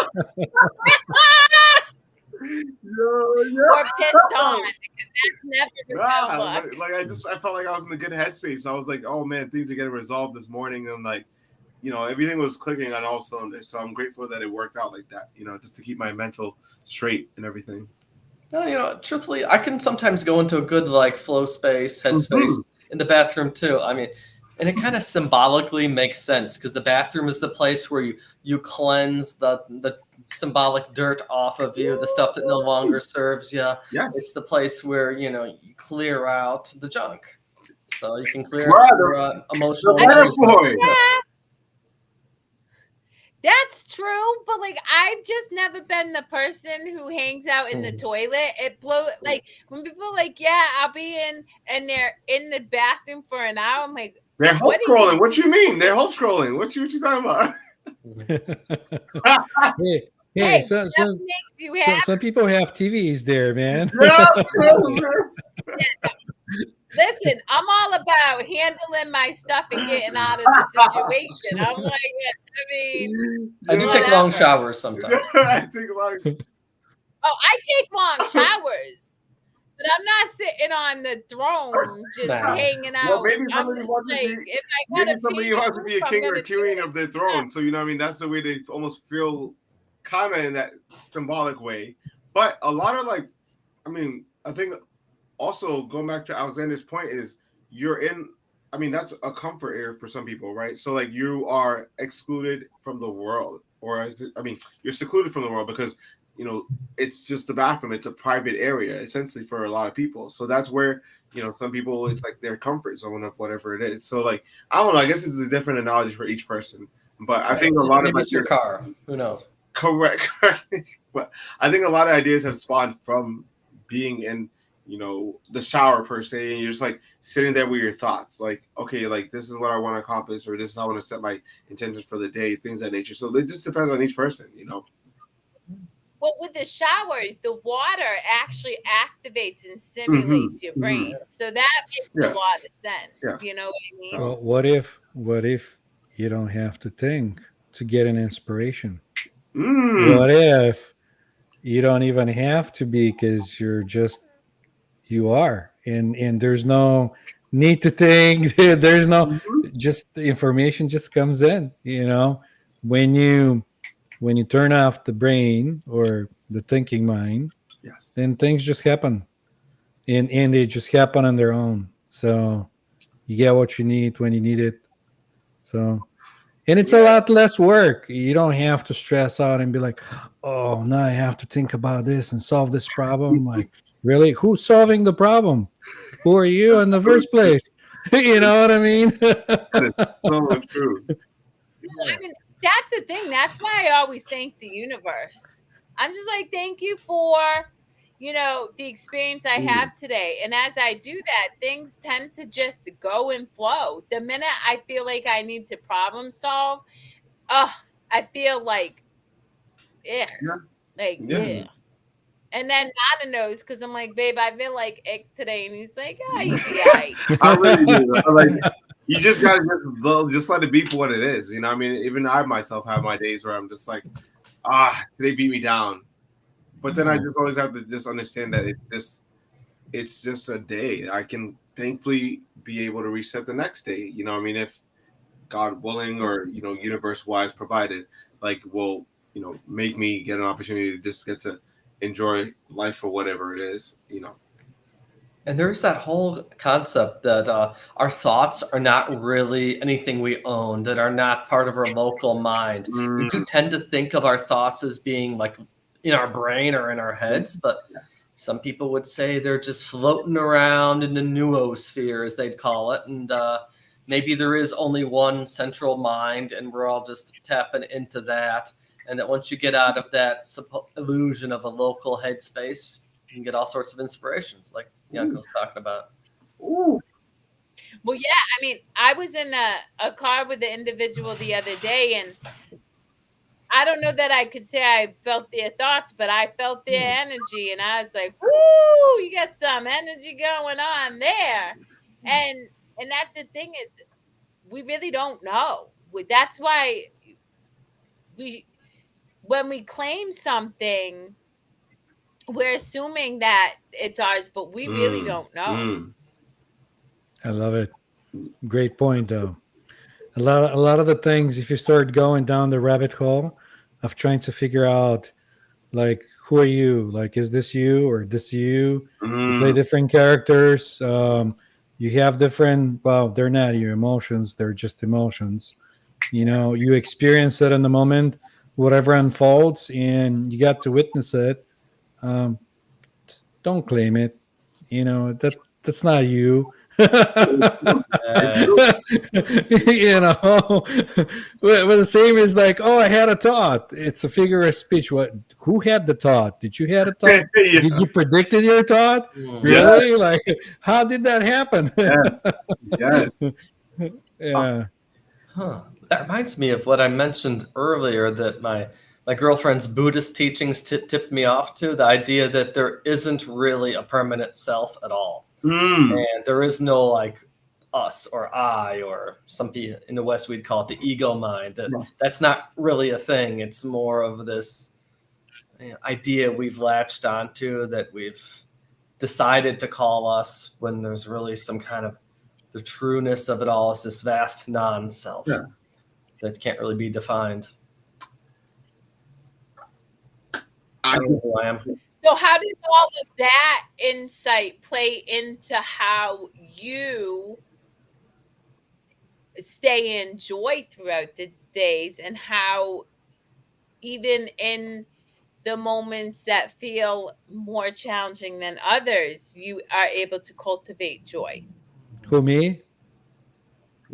Or pissed on, because that's never a good look. Like I felt like I was in a good headspace. I was like, oh man, things are getting resolved this morning, and like, you know, everything was clicking on all cylinders. So I'm grateful that it worked out like that. You know, just to keep my mental straight and everything. No, you know, truthfully, I can sometimes go into a good like flow space, headspace in the bathroom too. I mean, and it kind of symbolically makes sense because the bathroom is the place where you cleanse the symbolic dirt off of you, the stuff that no longer serves you. Yes. It's the place where, you know, you clear out the junk. So you can clear out your emotional metaphor. Yeah. That's true, but like I've just never been the person who hangs out in the toilet. It blows like when people are like, yeah, I'll be in and they're in the bathroom for an hour. I'm like, they're hope scrolling. What you mean? They're hope scrolling. What you talking about? Hey, some people have TVs there, man. Listen, I'm all about handling my stuff and getting out of the situation. I'm like, I do take long showers sometimes. I take long showers, but I'm not sitting on the throne just hanging out. Well, maybe somebody wants to be a king or a queen of the throne. So, you know what I mean? That's the way they almost feel kind of in that symbolic way. But a lot of like, I mean, I think also going back to Alexander's point is that's a comfort area for some people, right? So like you are excluded from the world, you're secluded from the world because, you know, it's just the bathroom. It's a private area essentially for a lot of people. So that's where, you know, some people, it's like their comfort zone of whatever it is. So like, I don't know, I guess it's a different analogy for each person, but I think a lot of it's your car. Who knows? Correct. But I think a lot of ideas have spawned from being in, you know, the shower per se, and you're just like sitting there with your thoughts, like, okay, like this is what I want to accomplish, or this is how I want to set my intentions for the day, things of that nature. So it just depends on each person, you know. Well, with the shower, the water actually activates and stimulates your brain, so that makes a lot of sense. Yeah. You know what I mean? Well, what if you don't have to think to get an inspiration? What if you don't even have to be, because you are, and there's no need to think. There's no just the information just comes in, you know, when you turn off the brain or the thinking mind. Yes. Then things just happen, and they just happen on their own. So you get what you need when you need it. So, and it's a lot less work. You don't have to stress out and be like, oh, now I have to think about this and solve this problem. Like, really? Who's solving the problem? Who are you in the first place? You know what I mean? That's so true. I mean, that's the thing. That's why I always thank the universe. I'm just like, thank you for, you know, the experience I have today. And as I do that, things tend to just go and flow. The minute I feel like I need to problem solve, I feel like, ugh. And then Nana knows, because I'm like, babe, I feel like ick today. And he's like, oh, you be all right. I really do. Like, you just gotta just let it be for what it is. You know, I mean, even I myself have my days where I'm just like, today beat me down. But then I just always have to just understand that it's just a day. I can thankfully be able to reset the next day. You know, I mean, if God willing or, you know, universe wise provided, like, will, you know, make me get an opportunity to just get to enjoy life for whatever it is, you know. And there's that whole concept that our thoughts are not really anything we own, that are not part of our local mind. We do tend to think of our thoughts as being like in our brain or in our heads, but some people would say they're just floating around in the noosphere, as they'd call it. And maybe there is only one central mind, and we're all just tapping into that. And that once you get out of that illusion of a local headspace, you can get all sorts of inspirations, like Yanko's talking about. Ooh. Well, yeah, I mean, I was in a car with the individual the other day, and I don't know that I could say I felt their thoughts, but I felt their energy, and I was like, "Woo! You got some energy going on there." And that's the thing, is we really don't know. That's why when we claim something, we're assuming that it's ours, but we really don't know. I love it. Great point, though. A lot of the things, if you start going down the rabbit hole of trying to figure out, like, who are you? Like, is this you or this you? You play different characters. You have different. Well, they're not your emotions; they're just emotions. You know, you experience it in the moment, whatever unfolds, and you got to witness it. Don't claim it. You know, that's not you. You know, well, the same is like, oh, I had a thought. It's a figure of speech. Who had the thought? Did you had a thought? Did you predicted your thought? Really? Yeah. Like, how did that happen? Yeah. That reminds me of what I mentioned earlier, that my girlfriend's Buddhist teachings tipped me off to, the idea that there isn't really a permanent self at all. And there is no like us or I, or some people in the West we'd call it the ego mind. That's not really a thing. It's more of this idea we've latched onto, that we've decided to call us, when there's really some kind of, the trueness of it all is this vast non-self that can't really be defined. I don't know who I am. So how does all of that insight play into how you stay in joy throughout the days, and how even in the moments that feel more challenging than others, you are able to cultivate joy? Who, me?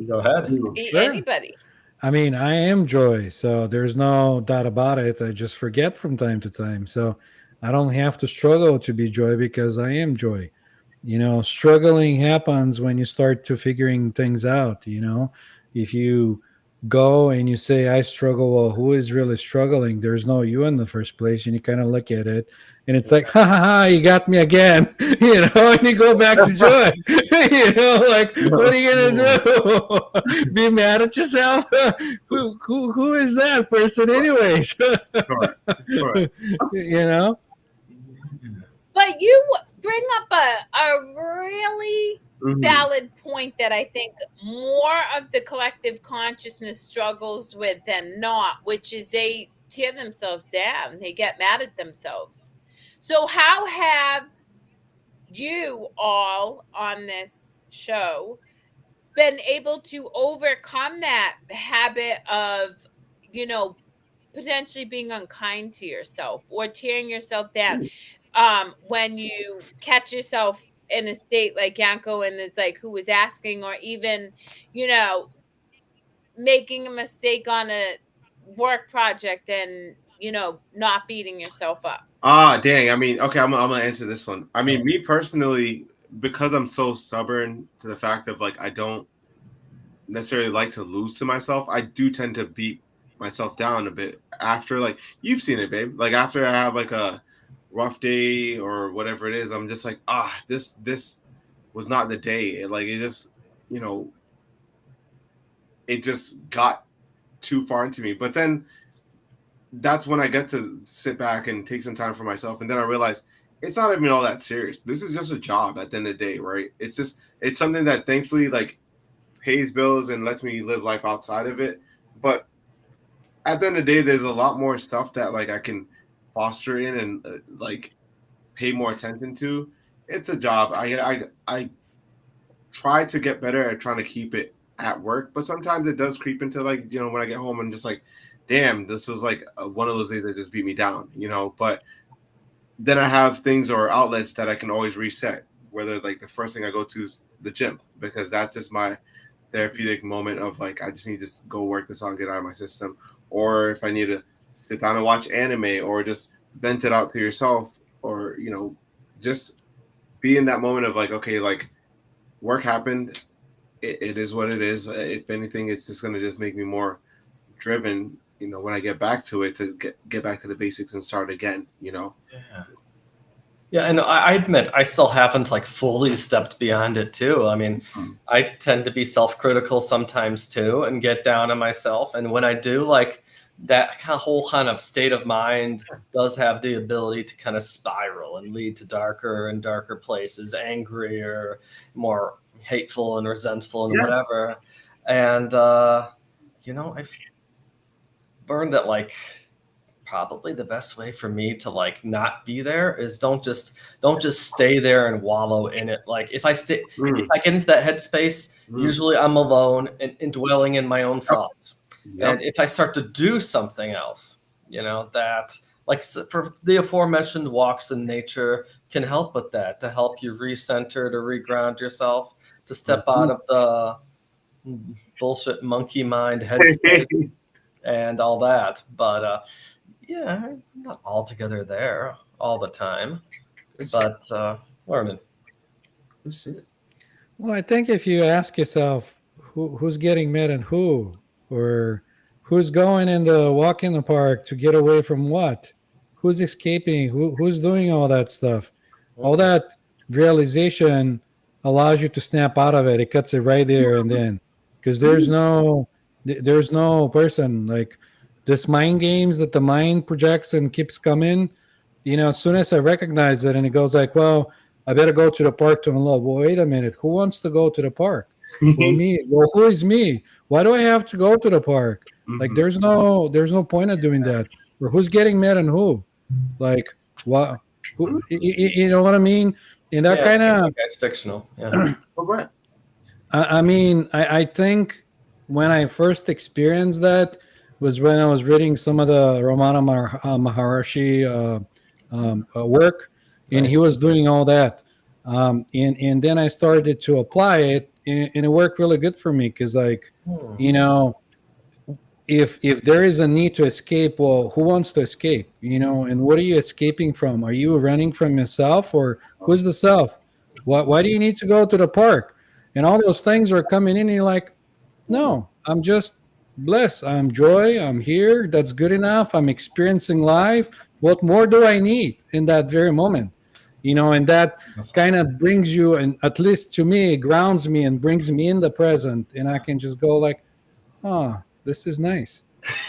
Go ahead. Sure. Anybody. I mean, I am joy, so there's no doubt about it. I just forget from time to time. So I don't have to struggle to be joy, because I am joy. You know, struggling happens when you start to figuring things out. You know, if you go and you say, I struggle, well, who is really struggling? There's no you in the first place. And you kind of look at it, and it's like, ha ha ha, you got me again. You know, and you go back to joy. You know, like, what are you gonna do? Be mad at yourself? Who is that person, anyways? Correct. You know. But you bring up a really valid point that I think more of the collective consciousness struggles with than not, which is they tear themselves down. They get mad at themselves. So how have you all on this show been able to overcome that habit of, you know, potentially being unkind to yourself or tearing yourself down? When you catch yourself in a state like Yanko, and it's like, who was asking, or even, you know, making a mistake on a work project, and, you know, not beating yourself up. Dang. I mean, okay, I'm gonna answer this one. I mean, me personally, because I'm so stubborn to the fact of, like, I don't necessarily like to lose to myself, I do tend to beat myself down a bit after, like, you've seen it, babe. Like, after I have like a rough day or whatever it is, I'm just like, this was not the day. Like, it just, you know, it just got too far into me. But then that's when I get to sit back and take some time for myself. And then I realize it's not even all that serious. This is just a job at the end of the day, right? It's something that thankfully like pays bills and lets me live life outside of it. But at the end of the day, there's a lot more stuff that like I can foster in and like pay more attention to. It's a job. I try to get better at trying to keep it at work, but sometimes it does creep into like, you know, when I get home and just like, damn, this was like one of those days that just beat me down, you know. But then I have things or outlets that I can always reset, whether like the first thing I go to is the gym, because that's just my therapeutic moment of like, I just need to just go work this out and get out of my system. Or if I need to sit down and watch anime or just vent it out to yourself, or, you know, just be in that moment of like, okay, like work happened. It is what it is. If anything, it's just going to just make me more driven, you know, when I get back to it, to get back to the basics and start again, you know? Yeah. Yeah, and I admit I still haven't like fully stepped beyond it too. I mean, I tend to be self-critical sometimes too and get down on myself. And when I do, like that whole kind of state of mind does have the ability to kind of spiral and lead to darker and darker places, angrier, more hateful and resentful and whatever. And, you know, I've learned that like probably the best way for me to like not be there is don't just stay there and wallow in it. Like if I get into that headspace, usually I'm alone and dwelling in my own thoughts. And if I start to do something else, you know, that like for the aforementioned walks in nature can help with that, to help you recenter, to reground yourself, to step out of the bullshit monkey mind headspace and all that. But yeah, I'm not altogether there all the time, but learning. Well, I think if you ask yourself who's getting mad and who, or who's going in the walk in the park to get away from what, who's escaping, who's doing all that stuff, all that realization allows you to snap out of it. It cuts it right there and then, because there's no person like this mind games that the mind projects and keeps coming. You know, as soon as I recognize it and it goes like, well, I better go to the park to unload. Well, wait a minute. Who wants to go to the park? Well, me. Well, who is me? Why do I have to go to the park? Like, there's no point of doing that. Or who's getting mad and who? Like, what? Who, you know what I mean? And that kind of guy's fictional. Yeah. I mean, I think when I first experienced that was when I was reading some of the Ramana Maharshi work, and he was doing all that. And then I started to apply it, and it worked really good for me because, like, you know, if there is a need to escape, well, who wants to escape? You know, and what are you escaping from? Are you running from yourself, or who's the self? Why do you need to go to the park? And all those things are coming in, and you're like, no, I'm just bliss. I'm joy. I'm here. That's good enough. I'm experiencing life. What more do I need in that very moment? You know, and that kind of brings you, and at least to me, grounds me and brings me in the present. And I can just go like, oh, this is nice.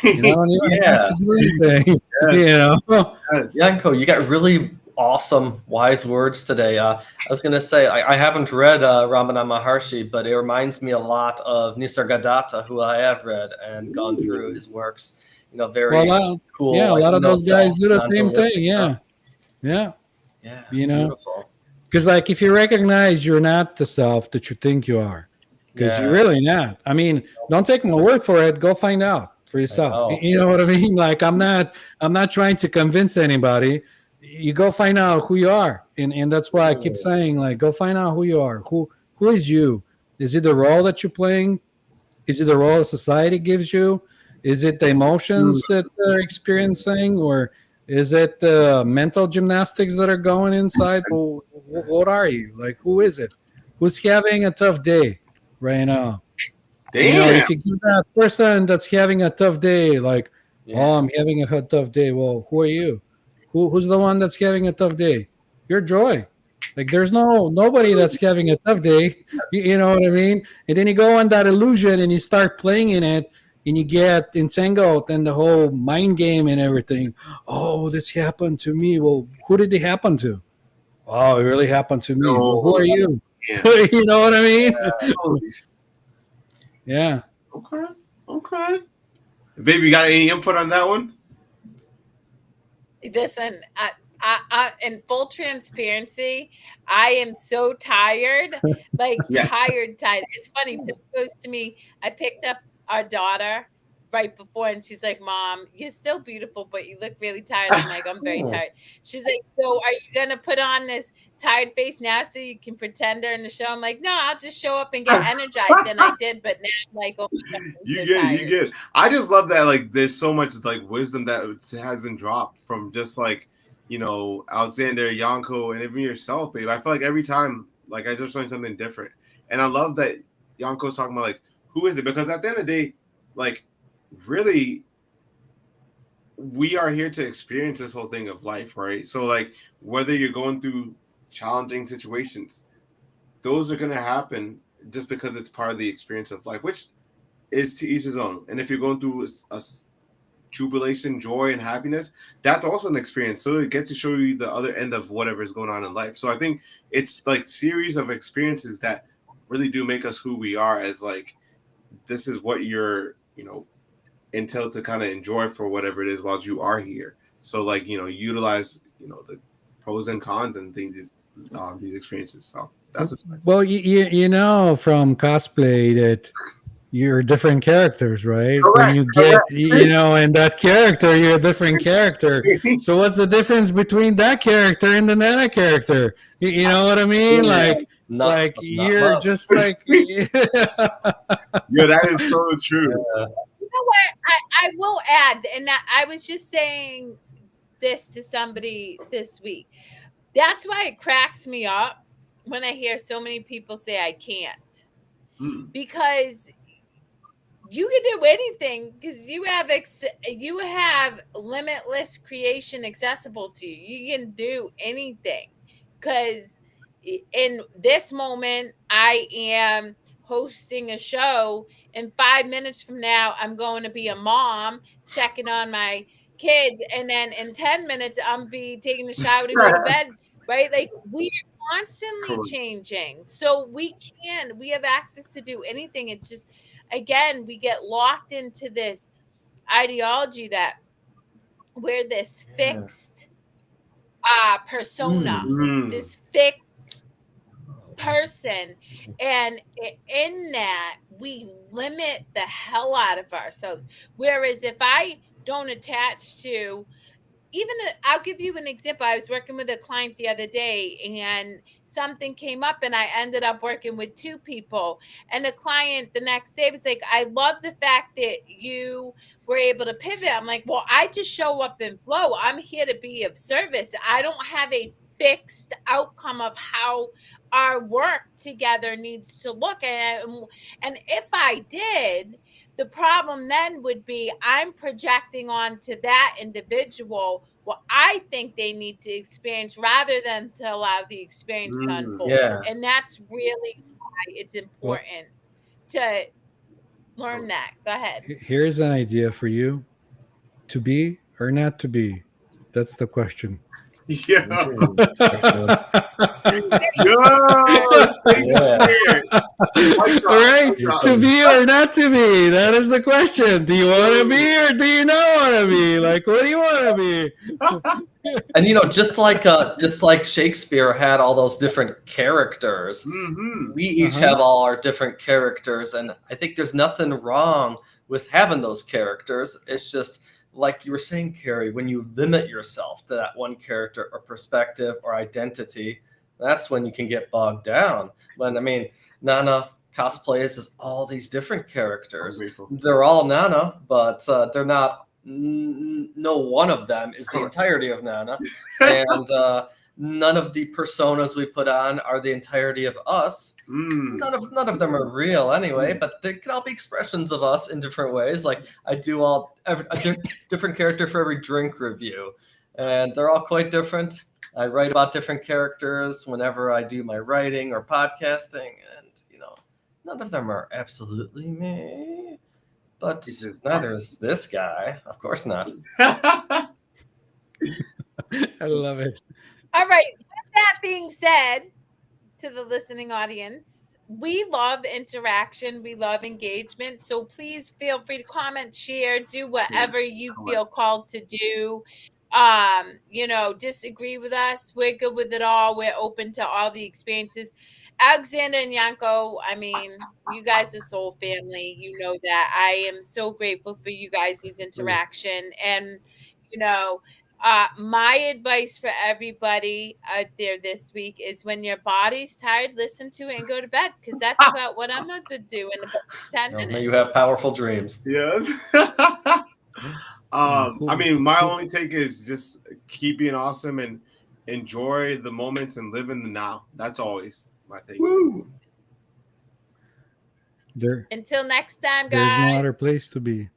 You know, I don't even have to do anything. You know, Yanko, you got really awesome, wise words today. I was going to say, I haven't read Ramana Maharshi, but it reminds me a lot of Nisargadatta, who I have read and gone through his works. You know, very cool. Yeah, a lot of those guys do the same thing. Yeah. You know, because like if you recognize you're not the self that you think you are, because you're really not. I mean, don't take my word for it. Go find out for yourself. You know what I mean? Like I'm not trying to convince anybody. You go find out who you are, and that's why I keep saying, like, go find out who you are. Who is you? Is it the role that you're playing? Is it the role society gives you? Is it the emotions that they're experiencing, or is it the mental gymnastics that are going inside? Well, what are you? Like, who is it? Who's having a tough day right now? Damn. You know, if you give that person that's having a tough day, like, oh, I'm having a tough day. Well, who are you? Who's the one that's having a tough day? Your joy. Like there's nobody that's having a tough day. You know what I mean? And then you go on that illusion and you start playing in it and you get entangled in the whole mind game and everything. Oh, this happened to me. Well, who did it happen to? Oh, it really happened to me. Well, who are you? Yeah. You know what I mean? Yeah. Yeah. Okay. Baby, you got any input on that one? Listen, I in full transparency, I am so tired, like Yes. tired. It's funny. This goes to me. I picked up our daughter right before, and she's like, "Mom, you're still beautiful, but you look really tired." I'm like, "I'm very tired." She's like, "So are you gonna put on this tired face now so you can pretend her in the show?" I'm like, "No, I'll just show up and get energized." And I did, but now I'm like, "Oh my God, I'm so tired." You get. I just love that. Like, there's so much like wisdom that has been dropped from just like, you know, Alexander, Yanko, and even yourself, babe. I feel like every time, like, I just learned something different, and I love that Yanko's talking about like, who is it? Because at the end of the day, like, really, we are here to experience this whole thing of life, right? So like, whether you're going through challenging situations, those are going to happen just because it's part of the experience of life, which is to each his own. And if you're going through a jubilation, joy, and happiness, that's also an experience. So it gets to show you the other end of whatever is going on in life. So I think it's like series of experiences that really do make us who we are, as like, this is what you're, you know, entailed to kind of enjoy for whatever it is while you are here. So like, you know, utilize, you know, the pros and cons and things, these experiences. So that's well, you know, from cosplay that you're different characters, right? Correct, When you get, you know, and that character, you're a different character. So what's the difference between that character and the Nana character? You know what I mean? Yeah. Like you're much. just like, yeah, that is so true. You know what? I will add, and I was just saying this to somebody this week. That's why it cracks me up when I hear so many people say I can't. Because you can do anything, because you have limitless creation accessible to you. You can do anything, because in this moment I am hosting a show. In 5 minutes from now, I'm going to be a mom checking on my kids, and then in 10 minutes I'm be taking a shower to go to bed, right? Like, we are constantly changing, so we have access to do anything. It's just, again, we get locked into this ideology that we're this fixed persona, this fixed person, and in that we limit the hell out of ourselves. Whereas if I don't attach to, I'll give you an example. I was working with a client the other day, and something came up, and I ended up working with two people. And the client the next day was like, "I love the fact that you were able to pivot." I'm like, "Well, I just show up and flow. I'm here to be of service. I don't have a fixed outcome of how our work together needs to look." And if I did, the problem then would be I'm projecting onto that individual what I think they need to experience, rather than to allow the experience to unfold. Yeah. And that's really why it's important to learn that. Go ahead. here's an idea for you: to be or not to be. That's the question. Yeah. Excellent. All right, to be or not to be, that is the question. Do you want to be or do you not want to be? Like, what do you want to be? And you know, just like Shakespeare had all those different characters, we each have all our different characters, and I think there's nothing wrong with having those characters. It's just, like you were saying, Kerri, when you limit yourself to that one character or perspective or identity, that's when you can get bogged down. When, I mean, Nana cosplays as all these different characters. They're all Nana, but they're not. No one of them is the entirety of Nana, and none of the personas we put on are the entirety of us. None of them are real anyway, but they can all be expressions of us in different ways. Like, I do a different character for every drink review, and they're all quite different. I write about different characters whenever I do my writing or podcasting, and none of them are absolutely me. But neither is this guy. Of course not. I love it. All right. With that being said, to the listening audience, we love interaction. We love engagement. So please feel free to comment, share, do whatever you feel called to do. Disagree with us. We're good with it all. We're open to all the experiences. Alexander and Yanko, I mean, you guys are soul family. You know that. I am so grateful for you guys' interaction. And, my advice for everybody out there this week is when your body's tired, listen to it and go to bed, because that's about what I'm going to do in about 10 minutes. You have powerful dreams. Yes. I mean, my only take is just keep being awesome and enjoy the moments and live in the now. That's always my take. Woo. Until next time, guys. There's no other place to be.